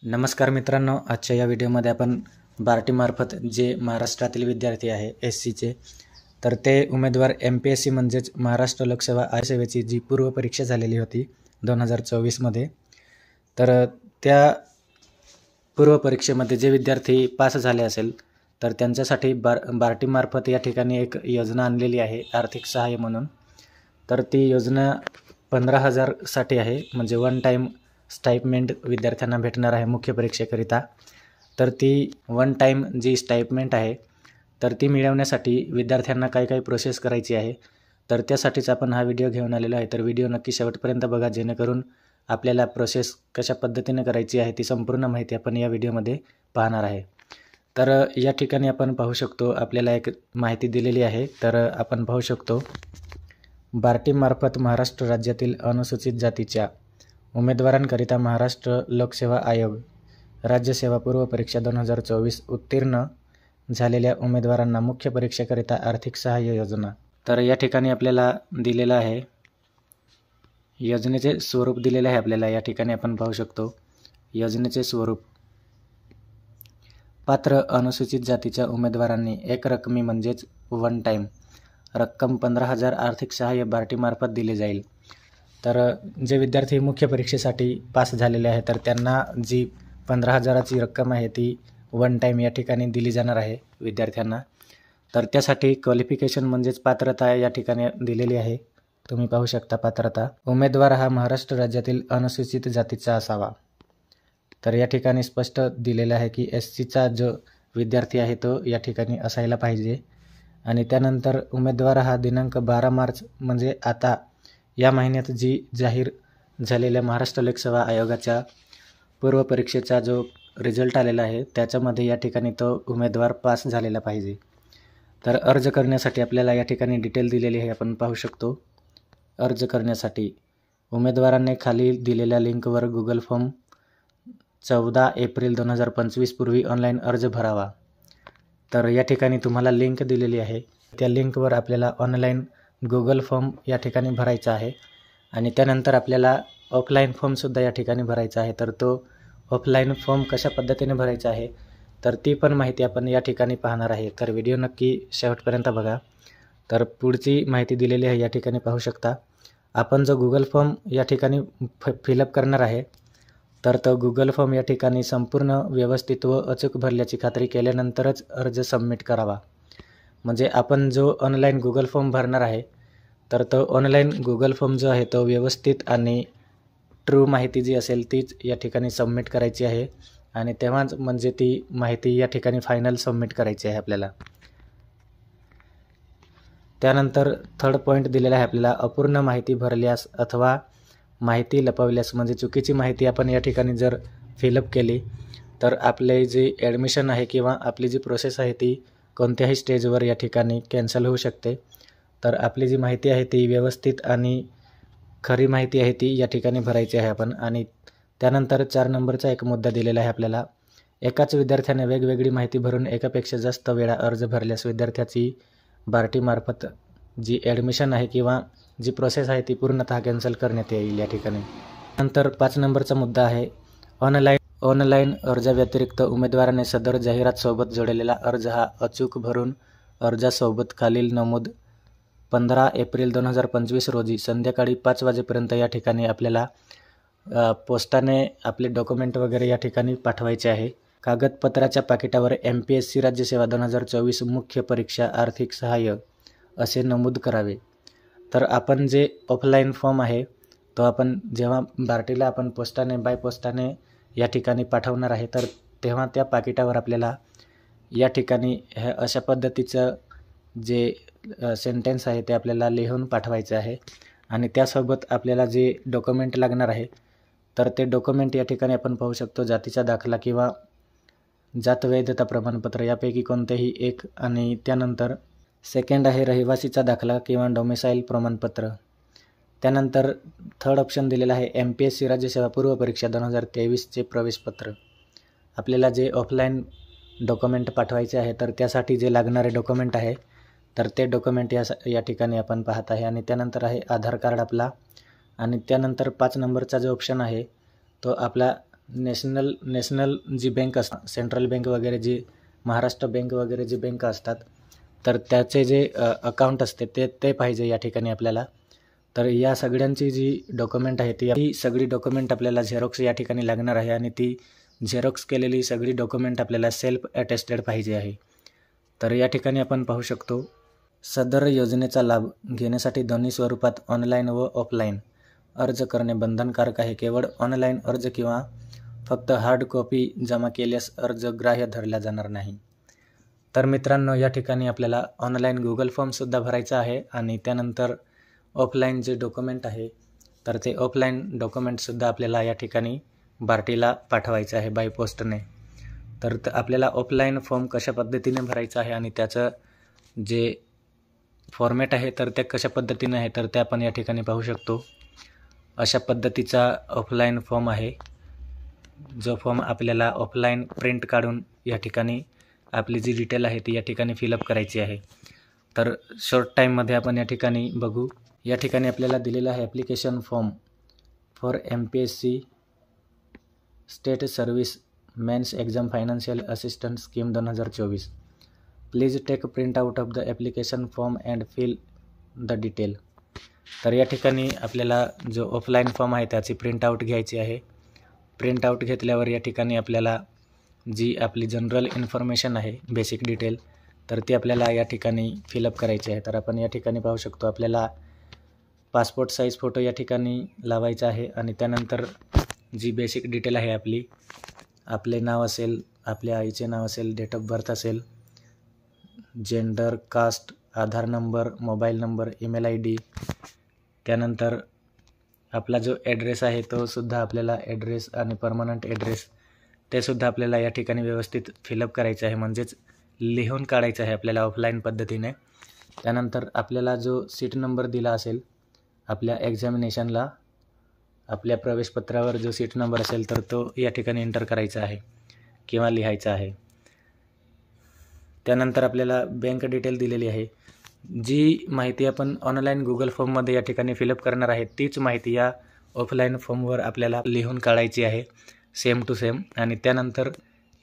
नमस्कार मित्रांनो, आजच्या या व्हिडिओमध्ये आपण बार्टीमार्फत जे महाराष्ट्रातील विद्यार्थी आहे एससीचे, तर ते उमेदवार MPSC म्हणजेच महाराष्ट्र लोकसेवा आयोग सेवेची जी पूर्व परीक्षा झालेली होती 2024 मध्ये, तर त्या पूर्व परीक्षेमध्ये जे विद्यार्थी पास झाले असेल तर त्यांच्यासाठी बार्टीमार्फत या ठिकाणी एक योजना आणलेली आहे आर्थिक सहाय्य म्हणून. तर ती योजना 15,000 साठी आहे, म्हणजे वन टाईम स्टाइपमेंट विद्यार्थ्यांना भेटणार आहे मुख्य परीक्षेकरिता. तर ती वन टाईम जी स्टाइपमेंट आहे तर ती मिळवण्यासाठी विद्यार्थ्यांना काय प्रोसेस करायची आहे, तर त्यासाठीच आपण हा व्हिडिओ घेऊन आलेलो आहे. तर व्हिडिओ नक्की शेवटपर्यंत बघा, जेणेकरून आपल्याला प्रोसेस कशा पद्धतीने करायची आहे ती संपूर्ण माहिती आपण या व्हिडिओमध्ये पाहणार आहे. तर या ठिकाणी आपण पाहू शकतो, आपल्याला एक माहिती दिलेली आहे. तर आपण पाहू शकतो, बार्टीमार्फत महाराष्ट्र राज्यातील अनुसूचित जातीच्या उमेदवारांकरिता महाराष्ट्र लोकसेवा आयोग राज्यसेवा पूर्व परीक्षा 2024 उत्तीर्ण झालेल्या उमेदवारांना मुख्य परीक्षेकरिता आर्थिक सहाय्य योजना. तर या ठिकाणी आपल्याला दिलेलं आहे, योजनेचे स्वरूप दिलेले आहे आपल्याला. या ठिकाणी आपण पाहू शकतो योजनेचे स्वरूप. पात्र अनुसूचित जातीच्या उमेदवारांनी एक रकमी म्हणजेच वन टाईम रक्कम 15,000 आर्थिक सहाय्य बार्टीमार्फत दिले जाईल. तर जे विद्यार्थी मुख्य परीक्षेसाठी पास झालेले आहेत तर त्यांना जी 15,000ची रक्कम आहे ती वन टाईम या ठिकाणी दिली जाणार आहे विद्यार्थ्यांना. तर त्यासाठी क्वालिफिकेशन म्हणजेच पात्रता या ठिकाणी दिलेली आहे. तुम्ही पाहू शकता पात्रता. उमेदवार हा महाराष्ट्र राज्यातील अनुसूचित जातीचा असावा. तर या ठिकाणी स्पष्ट दिलेलं आहे की SCचा जो विद्यार्थी आहे तो या ठिकाणी असायला पाहिजे. आणि त्यानंतर उमेदवार हा दिनांक 12 मार्च म्हणजे आता या महिन्यात जी जाहीर झालेल्या महाराष्ट्र लोकसेवा आयोगाच्या पूर्व परीक्षेचा जो रिझल्ट आलेला आहे त्याच्यामध्ये या ठिकाणी तो उमेदवार पास झालेला पाहिजे. तर अर्ज करण्यासाठी आपल्याला या ठिकाणी डिटेल दिलेली आहे, आपण पाहू शकतो. अर्ज करण्यासाठी उमेदवारांनी खाली दिलेल्या लिंकवर गुगल फॉर्म 14 एप्रिल 2025 पूर्वी ऑनलाईन अर्ज भरावा. तर या ठिकाणी तुम्हाला लिंक दिलेली आहे, त्या लिंकवर आपल्याला ऑनलाईन गुगल फॉर्म या ठिकाणी भरायचा आहे. आणि त्यानंतर आपल्याला ऑफलाईन फॉर्मसुद्धा या ठिकाणी भरायचा आहे. तर तो ऑफलाईन फॉर्म कशा पद्धतीने भरायचा आहे तर ती पण माहिती आपण या ठिकाणी पाहणार आहे. तर व्हिडिओ नक्की शेवटपर्यंत बघा. तर पुढची माहिती दिलेली आहे, या ठिकाणी पाहू शकता. आपण जो गुगल फॉर्म या ठिकाणी फिलअप करणार आहे तर तो गुगल फॉर्म या ठिकाणी संपूर्ण व्यवस्थित व अचूक भरल्याची खात्री केल्यानंतरच अर्ज सबमिट करावा. म्हणजे आपण जो ऑनलाईन गुगल फॉर्म भरणार आहे तर तो ऑनलाईन गुगल फॉर्म जो आहे तो व्यवस्थित आणि ट्रू माहिती जी असेल तीच या ठिकाणी सबमिट करायची आहे. आणि तेव्हाच म्हणजे ती माहिती या ठिकाणी फायनल सबमिट करायची आहे आपल्याला. त्यानंतर थर्ड पॉईंट दिलेला आहे आपल्याला, अपूर्ण माहिती भरल्यास अथवा माहिती लपवल्यास म्हणजे चुकीची माहिती आपण या ठिकाणी जर फिलअप केली तर आपले जे ॲडमिशन आहे किंवा आपली जी प्रोसेस आहे ती कोणत्याही स्टेजवर या ठिकाणी कॅन्सल होऊ शकते. तर आपली जी माहिती आहे ती व्यवस्थित आणि खरी माहिती आहे ती या ठिकाणी भरायची आहे आपण. आणि त्यानंतर 4 नंबरचा एक मुद्दा दिलेला आहे आपल्याला, एकाच विद्यार्थ्याने वेगवेगळी माहिती भरून एकापेक्षा जास्त वेळा अर्ज भरल्यास विद्यार्थ्याची बार्टीमार्फत जी ॲडमिशन आहे किंवा जी प्रोसेस आहे ती पूर्णतः कॅन्सल करण्यात येईल या ठिकाणी. नंतर 5 नंबरचा मुद्दा आहे, ऑनलाईन अर्जाव्यतिरिक्त उमेदवाराने सदर जाहिरात सोबत जोडलेला अर्ज हा अचूक भरून अर्जासोबत खालील नमूद 15 एप्रिल 2025 रोजी संध्याकाळी 5 वाजेपर्यंत या ठिकाणी आपल्याला पोस्टाने आपले डॉक्युमेंट वगैरे या ठिकाणी पाठवायचे आहे. कागदपत्राच्या पाकिटावर MPSC राज्यसेवा 2024 मुख्य परीक्षा आर्थिक सहाय्य असे नमूद करावे. तर आपण जे ऑफलाईन फॉर्म आहे तो आपण जेव्हा बार्टीला आपण बाय पोस्टाने या ठिकाणी पाठवणार आहे तर तेव्हा त्या पाकिटावर आपल्याला या ठिकाणी हे अशा पद्धतीचं जे सेंटेन्स आहे ते आपल्याला लिहून पाठवायचे आहे. आणि त्यासोबत आपल्याला जे डॉक्युमेंट लागणार आहे तर ते डॉक्युमेंट या ठिकाणी आपण पाहू शकतो, जातीचा दाखला किंवा जात वैधता प्रमाणपत्र यापैकी कोणतेही एक. आणि त्यानंतर सेकंड आहे रहिवासीचा दाखला किंवा डोमिसाईल प्रमाणपत्र. त्यानंतर थर्ड ऑप्शन दिलेला आहे MPSC राज्यसेवा पूर्व परीक्षा 2023चे प्रवेशपत्र. आपल्याला जे ऑफलाईन डॉक्युमेंट पाठवायचे आहे तर त्यासाठी जे लागणारे डॉक्युमेंट आहे तर ते डॉक्युमेंट या ठिकाणी आपण पाहत आहे. आणि त्यानंतर आहे आधार कार्ड आपला. आणि त्यानंतर 5 नंबरचा जो ऑप्शन आहे तो आपला नॅशनल जी बँक असतात, सेंट्रल बँक वगैरे, जी महाराष्ट्र बँक वगैरे जी बँक असतात, तर त्याचे जे अकाउंट असते ते पाहिजे या ठिकाणी आपल्याला. तर या सगळ्यांची जी डॉक्युमेंट आहे ती सगळी डॉक्युमेंट आपल्याला झेरॉक्स या ठिकाणी लागणार आहे आणि ती झेरॉक्स केलेली सगळी डॉक्युमेंट आपल्याला सेल्फ अटेस्टेड पाहिजे आहे. तर या ठिकाणी आपण पाहू शकतो, सदर योजनेचा लाभ घेण्यासाठी दोन्ही स्वरूपात ऑनलाईन व ऑफलाईन अर्ज करणे बंधनकारक आहे. केवळ ऑनलाईन अर्ज किंवा फक्त हार्ड कॉपी जमा केल्यास अर्ज ग्राह्य धरला जाणार नाही. तर मित्रांनो, या ठिकाणी आपल्याला ऑनलाईन गुगल फॉर्मसुद्धा भरायचा आहे आणि त्यानंतर ऑफलाईन जे डॉक्युमेंट आहे, तर ते ऑफलाईन डॉक्युमेंटसुद्धा आपल्याला या ठिकाणी बार्टीला पाठवायचं आहे बाय पोस्टने. तर आपल्याला ऑफलाईन फॉर्म कशा पद्धतीने भरायचा आहे आणि त्याचं जे फॉर्मॅट आहे तर ते कशा पद्धतीने आहे तर ते आपण या ठिकाणी पाहू शकतो. अशा पद्धतीचा ऑफलाईन फॉर्म आहे, जो फॉर्म आपल्याला ऑफलाईन प्रिंट काढून या ठिकाणी आपली जी डिटेल आहे ती या ठिकाणी फिलअप करायची आहे. तर शॉर्ट टाईममध्ये आपण या ठिकाणी बघू. या ठिकाणी आपल्याला दिलेला आहे application form for MPSC state service mains exam financial assistant scheme 2024. Please take print out of the application form and fill the detail. तर या ठिकाणी आपल्याला जो ऑफलाईन फॉर्म आहे त्याची प्रिंट आउट घ्यायची आहे. प्रिंट आउट घेतल्यावर या ठिकाणी आपल्याला जी आपली जनरल इन्फॉर्मेशन आहे, बेसिक डिटेल, तर ती आपल्याला या ठिकाणी फिलअप करायची आहे. तर आपण या ठिकाणी पाहू शकतो, आपल्याला पासपोर्ट साईज फोटो या ठिकाणी लावायचा आहे आणि त्यानंतर जी बेसिक डिटेल आहे आपली, आपले नाव असेल, आपल्या आईचे नाव असेल, डेट ऑफ बर्थ असेल, gender, caste, Aadhaar number, mobile number, email ID, त्यानंतर आपला जो ॲड्रेस आहे तो सुद्धा आपल्याला ॲड्रेस आणि परमनंट ॲड्रेस ते सुद्धा आपल्याला या ठिकाणी व्यवस्थित फिलअप करायचं आहे, म्हणजेच लिहून काढायचं आहे आपल्याला ऑफलाईन पद्धतीने. त्यानंतर आपल्याला जो सीट नंबर दिला असेल आपल्या एक्झामिनेशनला, आपल्या प्रवेशपत्रावर जो सीट नंबर असेल तर तो या ठिकाणी एंटर करायचा आहे किंवा लिहायचा आहे. त्यानंतर आपल्याला बँक डिटेल दिलेली आहे. जी माहिती आपण ऑनलाईन गुगल फॉर्ममध्ये या ठिकाणी फिलअप करणार आहे तीच माहिती या ऑफलाईन फॉर्मवर आपल्याला लिहून काढायची आहे, सेम टू सेम. आणि त्यानंतर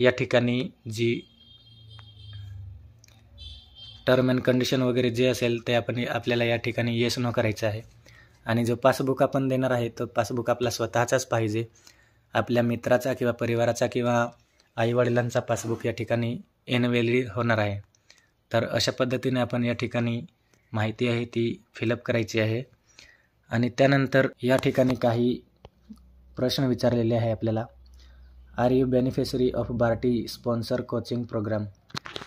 या ठिकाणी जी टर्म अँड कंडिशन वगैरे जे असेल ते आपल्याला या ठिकाणी येस नो करायचं आहे. आणि जो पासबुक आपण देणार आहे तो पासबुक आपला स्वतःचाच पाहिजे, आपल्या मित्राचा किंवा परिवाराचा किंवा आईवडिलांचा पासबुक या ठिकाणी इनव्हॅलिड होणार आहे. तर अशा पद्धतीने आपण या ठिकाणी माहिती आहे ती फिलअप करायची आहे. आणि त्यानंतर या ठिकाणी काही प्रश्न विचारलेले आहे आपल्याला. Are you beneficiary of BARTI sponsor coaching program.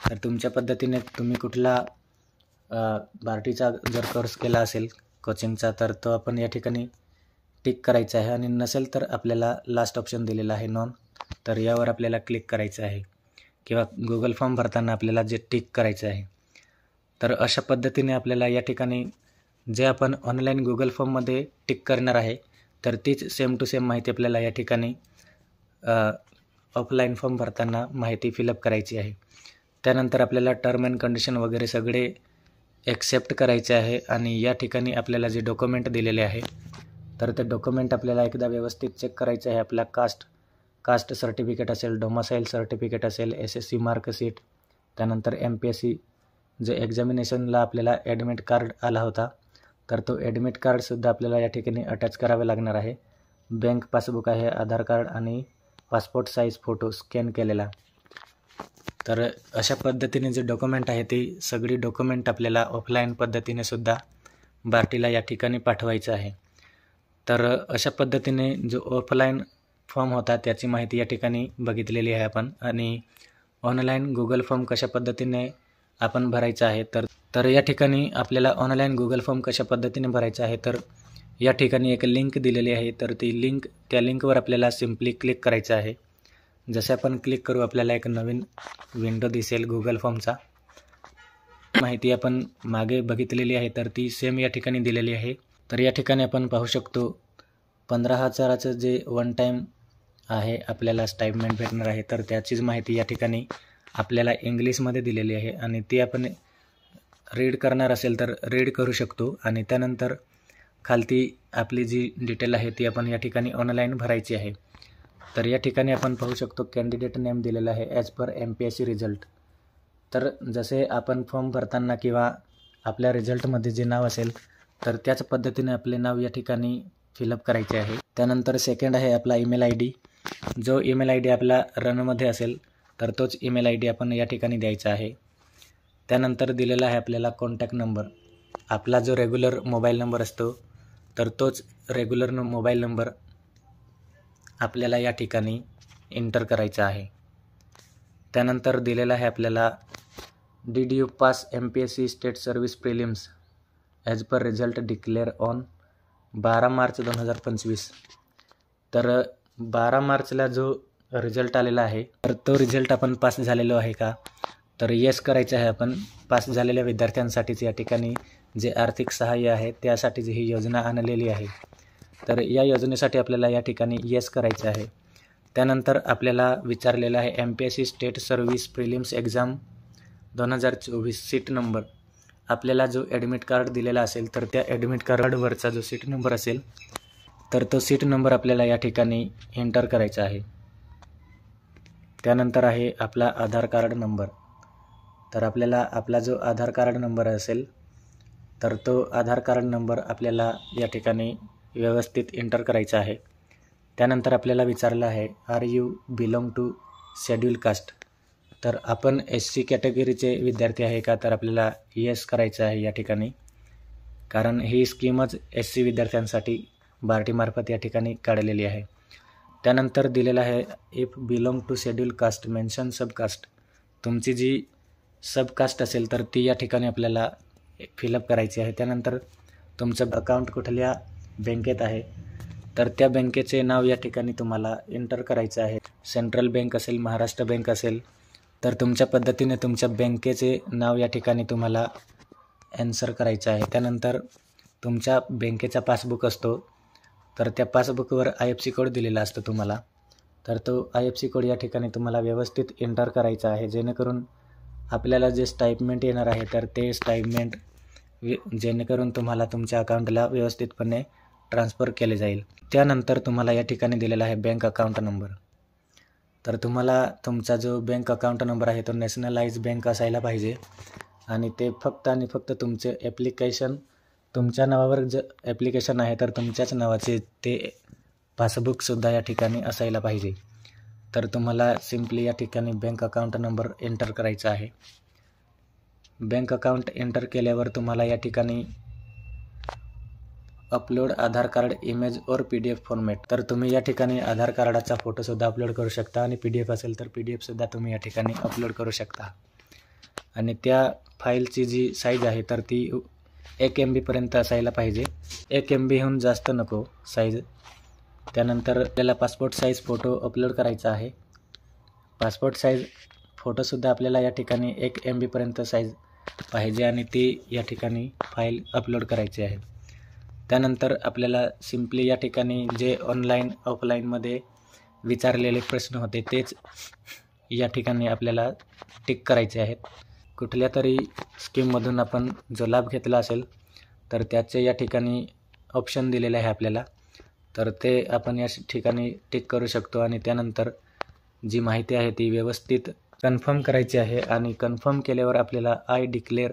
तर तुमच्या पद्धतीने तुम्ही कुठला बार्टीचा जर कोर्स केला असेल कोचिंगचा तर तो आपण या ठिकाणी टिक करायचा आहे, आणि नसेल तर आपल्याला लास्ट ऑप्शन दिलेला आहे नॉन, तर यावर आपल्याला क्लिक करायचं आहे किंवा गुगल फॉर्म भरताना आपल्याला जे टिक करायचं आहे. तर अशा पद्धतीने आपल्याला या ठिकाणी जे आपण ऑनलाईन गुगल फॉर्ममध्ये टिक करणार आहे तर तीच सेम टू सेम माहिती आपल्याला या ठिकाणी ऑफलाईन फॉर्म भरताना माहिती फिलअप करायची आहे. त्यानंतर आपल्याला टर्म अँड कंडिशन वगैरे सगळे ॲक्सेप्ट करायचे आहे. आणि या ठिकाणी आपल्याला जे डॉक्युमेंट दिलेले आहे तर ते डॉक्युमेंट आपल्याला एकदा व्यवस्थित चेक करायचं आहे. आपला कास्ट सर्टिफिकेट असेल, डोमासाईल सर्टिफिकेट असेल, SSC मार्कशीट, त्यानंतर MPSC जो एक्झामिनेशनला आपल्याला ॲडमिट कार्ड आला होता तर तो ॲडमिट कार्डसुद्धा आपल्याला या ठिकाणी अटॅच करावे लागणार आहे. बँक पासबुक आहे, आधार कार्ड आणि पासपोर्ट साईज फोटो स्कॅन केलेला. तर अशा पद्धतीने जे डॉक्युमेंट आहे ती सगळी डॉक्युमेंट आपल्याला ऑफलाईन पद्धतीने सुद्धा बार्टीला या ठिकाणी पाठवायचं आहे. तर अशा पद्धतीने जो ऑफलाईन फॉर्म होता त्याची माहिती या ठिकाणी बघितलेली आहे आपण. आणि ऑनलाईन गुगल फॉर्म कशा पद्धतीने आपण भरायचा आहे तर या ठिकाणी आपल्याला ऑनलाईन गुगल फॉर्म कशा पद्धतीने भरायचा आहे तर या ठिकाणी एक लिंक दिलेली आहे. तर त्या लिंकवर आपल्याला सिम्पली क्लिक करायचं आहे. जसे आपण क्लिक करू आपल्याला एक नवीन विंडो दिसेल गुगल फॉर्मचा. माहिती आपण मागे बघितलेली आहे तर ती सेम या ठिकाणी दिलेली आहे. तर या ठिकाणी आपण पाहू शकतो 15,000चं जे वन टाईम आहे आपल्याला स्टाइपमेंट भेटणार आहे तर त्याचीच माहिती या ठिकाणी आपल्याला इंग्लिशमध्ये दिलेली आहे. आणि ती आपण रीड करणार असेल तर रीड करू शकतो. आणि त्यानंतर खालती आपली जी डिटेल आहे ती आपण या ठिकाणी ऑनलाईन भरायची आहे. तर या ठिकाणी आपण पाहू शकतो कॅन्डिडेट नेम दिलेला आहे ॲज पर MPSC रिझल्ट. तर जसे आपण फॉर्म भरताना किंवा आपल्या रिझल्टमध्ये जे नाव असेल तर त्याच पद्धतीने आपले नाव या ठिकाणी फिलअप करायचे आहे. त्यानंतर सेकंड आहे आपला ईमेल ID. जो ईमेल ID आपला रनमध्ये असेल तर तोच ईमेल ID आपण या ठिकाणी द्यायचा आहे. त्यानंतर दिलेला आहे आपल्याला कॉन्टॅक्ट नंबर. आपला जो रेग्युलर मोबाईल नंबर असतो तर तोच रेग्युलर मोबाईल नंबर आपल्याला या ठिकाणी एंटर करायचा आहे. त्यानंतर दिलेला आहे आपल्याला did you pass MPSC state service prelims as per result declare on 12 March 2025. तर 12 मार्चला जो रिझल्ट आलेला आहे तर तो रिझल्ट आपण पास झालेलो आहे का, तर येस करायचं आहे. आपण पास झालेल्या विद्यार्थ्यांसाठीच या ठिकाणी जे आर्थिक सहाय्य आहे त्यासाठीच ही योजना आणलेली आहे. तर या योजनेसाठी आपल्याला या ठिकाणी येस करायचं आहे. त्यानंतर आपल्याला विचारलेलं आहे MPSC state service prelims exam 2024 seat number. आपल्याला जो ॲडमिट कार्ड दिलेला असेल तर त्या ॲडमिट कार्डवरचा जो सीट नंबर असेल तर तो सीट नंबर आपल्याला या ठिकाणी एंटर करायचा आहे. त्यानंतर आहे आपला आधार कार्ड नंबर. तर आपल्याला आपला जो आधार कार्ड नंबर असेल तर तो आधार कार्ड नंबर आपल्याला या ठिकाणी व्यवस्थित एंटर करायचा आहे. त्यानंतर आपल्याला विचारलं आहे are you belong to schedule caste. तर आपण SC कॅटेगरीचे विद्यार्थी आहे का, तर आपल्याला येस करायचं आहे या ठिकाणी, कारण ही स्कीमच SC विद्यार्थ्यांसाठी बार्टीमार्फत या ठिकाणी काढलेली आहे. त्यानंतर दिलेलं आहे if belong to schedule caste mention subcaste. तुमची जी सबकास्ट असेल तर ती या ठिकाणी आपल्याला फिलअप करायची आहे. त्यानंतर तुमचं अकाउंट कुठल्या बँकेत आहे तर त्या बँकेचे नाव या ठिकाणी तुम्हाला एंटर करायचं आहे. सेंट्रल बँक असेल, महाराष्ट्र बँक असेल तर तुमच्या पद्धतीने तुमच्या बँकेचे नाव या ठिकाणी तुम्हाला ॲन्सर करायचं आहे. त्यानंतर तुमच्या बँकेचा पासबुक असतो तर त्या पासबुकवर IFSC कोड दिलेला असतो तुम्हाला, तर तो IFSC कोड या ठिकाणी तुम्हाला व्यवस्थित एंटर करायचा आहे, जेणेकरून आपल्याला जे स्टाइपमेंट येणार आहे तर ते स्टाइपमेंट जेणेकरून तुम्हाला तुमच्या अकाउंटला व्यवस्थितपणे ट्रान्सफर केले जाईल. त्यानंतर तुम्हाला या ठिकाणी दिलेला आहे बँक अकाउंट नंबर. तर तुम्हाला तुमचा जो बँक अकाउंट नंबर आहे तो नॅशनलाइज बँक असायला पाहिजे आणि ते फक्त आणि फक्त तुमचे ॲप्लिकेशन, तुमच्या नावावर जे ॲप्लिकेशन आहे तर तुमच्याच नावाचे ते पासबुकसुद्धा या ठिकाणी असायला पाहिजे. तर तुम्हाला सिम्पली या ठिकाणी बँक अकाउंट नंबर एंटर करायचा आहे. बँक अकाउंट एंटर केल्यावर तुम्हाला या ठिकाणी अपलोड आधार कार्ड इमेज और PDF फॉर्मॅट. तर तुम्ही या ठिकाणी आधार कार्डाचा फोटोसुद्धा अपलोड करू शकता आणि PDF असेल तर PDF तुम्ही या ठिकाणी अपलोड करू शकता. आणि त्या फाईलची जी साईज आहे तर ती 1 MB पर्यंत असायला पाहिजे. 1 MBहून जास्त नको साईज. त्यानंतर आपल्याला पासपोर्ट साईज फोटो अपलोड करायचा आहे. पासपोर्ट साईज फोटोसुद्धा आपल्याला या ठिकाणी 1 MB पर्यंत साईज पाहिजे आणि ती या ठिकाणी फाईल अपलोड करायची आहे. त्यानंतर आपल्याला सिम्पली या ठिकाणी जे ऑनलाईन ऑफलाईनमध्ये विचारलेले प्रश्न होते तेच या ठिकाणी आपल्याला टिक करायचे आहेत. कुठल्या तरी स्कीममधून आपण जो लाभ घेतला असेल तर त्याचे या ठिकाणी ऑप्शन दिलेले आहे आपल्याला, तर ते आपण या ठिकाणी टिक करू शकतो. आणि त्यानंतर जी माहिती आहे ती व्यवस्थित कन्फर्म करायची आहे आणि कन्फर्म केल्यावर आपल्याला आय डिक्लेअर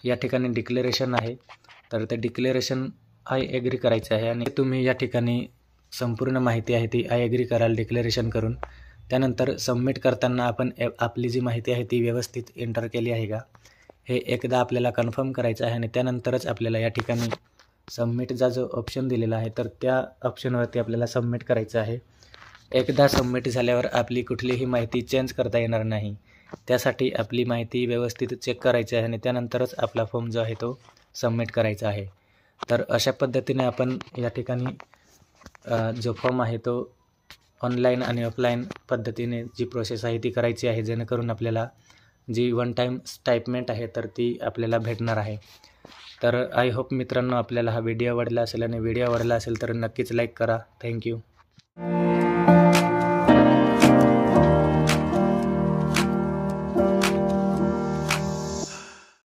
या ठिकाणी डिक्लेरेशन आहे तर ते डिक्लेरेशन आय ॲग्री करायचं आहे. आणि तुम्ही या ठिकाणी संपूर्ण माहिती आहे ती आय ॲग्री कराल डिक्लेरेशन करून. त्यानंतर सबमिट करताना आपण आपली जी माहिती आहे ती व्यवस्थित एंटर केली आहे का हे एकदा आपल्याला कन्फर्म करायचं आहे. आणि त्यानंतरच आपल्याला या ठिकाणी सबमिटचा जो ऑप्शन दिलेला आहे तर त्या ऑप्शनवरती आपल्याला सबमिट करायचं आहे. एकदा सबमिट झाल्यावर आपली कुठलीही माहिती चेंज करता येणार नाही. त्यासाठी आपली माहिती व्यवस्थित चेक करायची आहे आणि त्यानंतरच आपला फॉर्म जो आहे तो सबमिट करायचा आहे. तर अशा पद्धतीने आपण या ठिकाणी जो फॉर्म आहे तो ऑनलाईन आणि ऑफलाईन पद्धतीने जी प्रोसेस आहे ती करायची आहे, जेणेकरून आपल्याला जी वन टाईम स्टाइपमेंट आहे तर ती आपल्याला भेटणार आहे. तर आय होप मित्रांनो आपल्याला हा व्हिडिओ आवडला असेल आणि व्हिडिओ आवडला असेल तर नक्कीच लाईक करा. थँक्यू.